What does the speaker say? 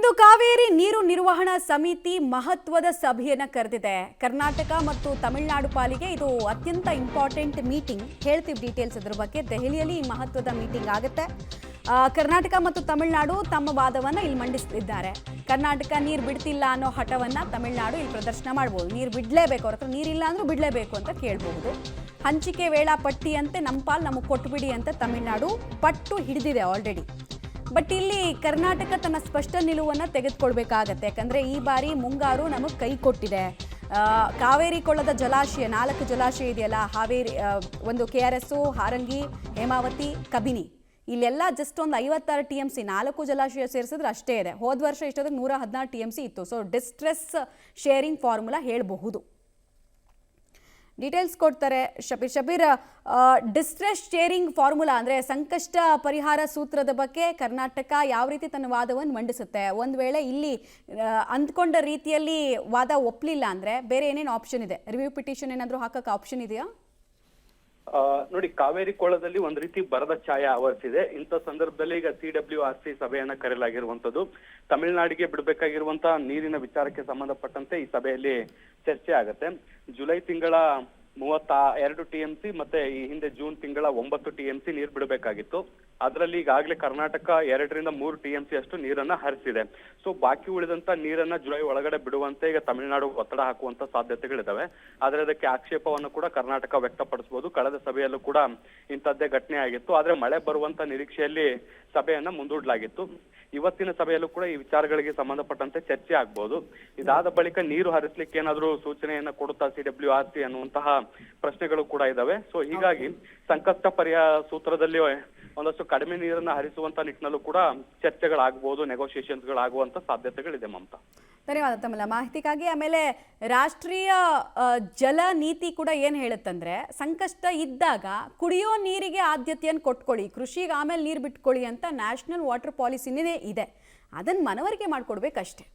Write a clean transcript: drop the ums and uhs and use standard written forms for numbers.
ಇಂದು ಕಾವೇರಿ ನೀರು ನಿರ್ವಹಣಾ ಸಮಿತಿ ಮಹತ್ವದ ಸಭೆಯನ್ನು ಕರೆದಿದೆ. ಕರ್ನಾಟಕ ಮತ್ತು ತಮಿಳುನಾಡು ಪಾಲಿಗೆ ಇದು ಅತ್ಯಂತ ಇಂಪಾರ್ಟೆಂಟ್ ಮೀಟಿಂಗ್. ಹೇಳ್ತೀವಿ ಡೀಟೇಲ್ಸ್ ಅದರ ಬಗ್ಗೆ. ದೆಹಲಿಯಲ್ಲಿ ಈ ಮಹತ್ವದ ಮೀಟಿಂಗ್ ಆಗುತ್ತೆ. ಕರ್ನಾಟಕ ಮತ್ತು ತಮಿಳುನಾಡು ತಮ್ಮ ವಾದವನ್ನು ಇಲ್ಲಿ ಮಂಡಿಸುತ್ತಿದ್ದಾರೆ. ಕರ್ನಾಟಕ ನೀರು ಬಿಡ್ತಿಲ್ಲ ಅನ್ನೋ ಹಠವನ್ನು ತಮಿಳುನಾಡು ಇಲ್ಲಿ ಪ್ರದರ್ಶನ ಮಾಡಬಹುದು. ನೀರು ಬಿಡಲೇಬೇಕು, ಅವ್ರ ಹತ್ರ ನೀರಿಲ್ಲ ಅಂದ್ರೂ ಬಿಡಲೇಬೇಕು ಅಂತ ಕೇಳಬಹುದು. ಹಂಚಿಕೆ ವೇಳಾಪಟ್ಟಿ ಅಂತೆ ನಮ್ಮ ಪಾಲ್ ನಮಗೆ ಕೊಟ್ಬಿಡಿ ಅಂತ ತಮಿಳುನಾಡು ಪಟ್ಟು ಹಿಡಿದಿದೆ ಆಲ್ರೆಡಿ. ಬಟ್ ಇಲ್ಲಿ ಕರ್ನಾಟಕ ತನ್ನ ಸ್ಪಷ್ಟ ನಿಲುವನ್ನು ತೆಗೆದುಕೊಳ್ಬೇಕಾಗತ್ತೆ. ಯಾಕಂದರೆ ಈ ಬಾರಿ ಮುಂಗಾರು ನಮಗೆ ಕೈ ಕೊಟ್ಟಿದೆ. ಕಾವೇರಿ ಕೊಳ್ಳದ ಜಲಾಶಯ 4 ಜಲಾಶಯ ಇದೆಯಲ್ಲ, ಹಾವೇರಿ ಒಂದು KRS, ಹಾರಂಗಿ, ಹೇಮಾವತಿ, ಕಬಿನಿ, ಇಲ್ಲೆಲ್ಲ ಜಸ್ಟ್ ಒಂದು 56 TMC 4 ಜಲಾಶಯ ಸೇರಿಸಿದ್ರೆ ಅಷ್ಟೇ ಇದೆ. ಹೋದ ವರ್ಷ ಇಷ್ಟೊತ್ತಿಗೆ 116 TMC ಇತ್ತು. ಸೊ ಡಿಸ್ಟ್ರೆಸ್ ಶೇರಿಂಗ್ ಫಾರ್ಮುಲಾ ಹೇಳಬಹುದು. ಡೀಟೇಲ್ಸ್ ಕೊಡ್ತಾರೆ ಶಬೀರ್. ಡಿಸ್ಟ್ರೆಸ್ ಶೇರಿಂಗ್ ಫಾರ್ಮುಲಾ ಅಂದರೆ ಸಂಕಷ್ಟ ಪರಿಹಾರ ಸೂತ್ರದ ಬಗ್ಗೆ ಕರ್ನಾಟಕ ಯಾವ ರೀತಿ ತನ್ನ ವಾದವನ್ನು ಮಂಡಿಸುತ್ತೆ? ಒಂದು ವೇಳೆ ಇಲ್ಲಿ ಅಂದ್ಕೊಂಡ ರೀತಿಯಲ್ಲಿ ವಾದ ಒಪ್ಪಲಿಲ್ಲ ಅಂದರೆ ಬೇರೆ ಏನೇನು ಆಪ್ಷನ್ ಇದೆ? ರಿವ್ಯೂ ಪಿಟಿಷನ್ ಏನಾದರೂ ಹಾಕಕ್ಕೆ ಆಪ್ಷನ್ ಇದೆಯಾ? ನೋಡಿ, ಕಾವೇರಿ ಕೊಳ್ಳದಲ್ಲಿ ಒಂದ್ ರೀತಿ ಬರದ ಛಾಯೆ ಆವರಿಸಿದೆ. ಇಂಥ ಸಂದರ್ಭದಲ್ಲಿ ಈಗ CWRC ಸಭೆಯನ್ನ ಕರೆಯಲಾಗಿರುವಂತದ್ದು. ತಮಿಳುನಾಡಿಗೆ ಬಿಡಬೇಕಾಗಿರುವಂತಹ ನೀರಿನ ವಿಚಾರಕ್ಕೆ ಸಂಬಂಧಪಟ್ಟಂತೆ ಈ ಸಭೆಯಲ್ಲಿ ಚರ್ಚೆ ಆಗತ್ತೆ. ಜುಲೈ ತಿಂಗಳ 32 TMC ಮತ್ತೆ ಈ ಹಿಂದೆ ಜೂನ್ ತಿಂಗಳ 9 TMC ನೀರು ಬಿಡಬೇಕಾಗಿತ್ತು. ಅದರಲ್ಲಿ ಈಗಾಗಲೇ ಕರ್ನಾಟಕ 2 ರಿಂದ 3 TMC ಅಷ್ಟು ನೀರನ್ನ ಹರಿಸಿದೆ. ಸೊ ಬಾಕಿ ಉಳಿದಂತ ನೀರನ್ನ ಜುಲೈ ಒಳಗಡೆ ಬಿಡುವಂತೆ ಈಗ ತಮಿಳುನಾಡು ಒತ್ತಡ ಹಾಕುವಂತ ಸಾಧ್ಯತೆಗಳಿದಾವೆ. ಆದ್ರೆ ಅದಕ್ಕೆ ಆಕ್ಷೇಪವನ್ನು ಕೂಡ ಕರ್ನಾಟಕ ವ್ಯಕ್ತಪಡಿಸಬಹುದು. ಕಳೆದ ಸಭೆಯಲ್ಲೂ ಕೂಡ ಇಂಥದ್ದೇ ಘಟನೆ ಆಗಿತ್ತು. ಆದ್ರೆ ಮಳೆ ಬರುವಂತ ನಿರೀಕ್ಷೆಯಲ್ಲಿ ಸಭೆಯನ್ನ ಮುಂದೂಡಲಾಗಿತ್ತು. ಇವತ್ತಿನ ಸಭೆಯಲ್ಲೂ ಕೂಡ ಈ ವಿಚಾರಗಳಿಗೆ ಸಂಬಂಧಪಟ್ಟಂತೆ ಚರ್ಚೆ ಆಗ್ಬಹುದು. ಇದಾದ ಬಳಿಕ ನೀರು ಹರಿಸ್ಲಿಕ್ಕೆ ಏನಾದ್ರೂ ಸೂಚನೆಯನ್ನ ಕೊಡುತ್ತಾ CWRC ಅನ್ನುವಂತಹ ಪ್ರಶ್ನೆಗಳು ಕೂಡ ಇದಾವೆ. ಸೊ ಹೀಗಾಗಿ ಸಂಕಷ್ಟ ಪರಿಹಾರ ಸೂತ್ರದಲ್ಲಿ ಒಂದಷ್ಟು ಕಡಿಮೆ ನೀರನ್ನ ಹರಿಸುವಂತ ನಿಟ್ಟಿನಲ್ಲೂ ಕೂಡ ಚರ್ಚೆಗಳಾಗಬಹುದು, ನೆಗೋಸಿಯೇಷನ್ಸ್ ಗಳಾಗುವಂತ ಸಾಧ್ಯತೆಗಳಿದೆ. ಮಮತಾ, ಧನ್ಯವಾದ ತಮ್ಮ ಮಾಹಿತಿಗಾಗಿ. ಆಮೇಲೆ ರಾಷ್ಟ್ರೀಯ ಜಲ ನೀತಿ ಕೂಡ ಏನು ಹೇಳುತ್ತಂದ್ರೆ, ಸಂಕಷ್ಟ ಇದ್ದಾಗ ಕುಡಿಯೋ ನೀರಿಗೆ ಆದ್ಯತೆಯನ್ನು ಕೊಟ್ಕೊಳ್ಳಿ, ಕೃಷಿಗೆ ಆಮೇಲೆ ನೀರು ಬಿಟ್ಕೊಳ್ಳಿ ಅಂತ ನ್ಯಾಷನಲ್ ವಾಟರ್ ಪಾಲಿಸಿನೇ ಇದೆ. ಅದನ್ನು ಮನವರಿಕೆ ಮಾಡಿಕೊಡ್ಬೇಕಷ್ಟೇ.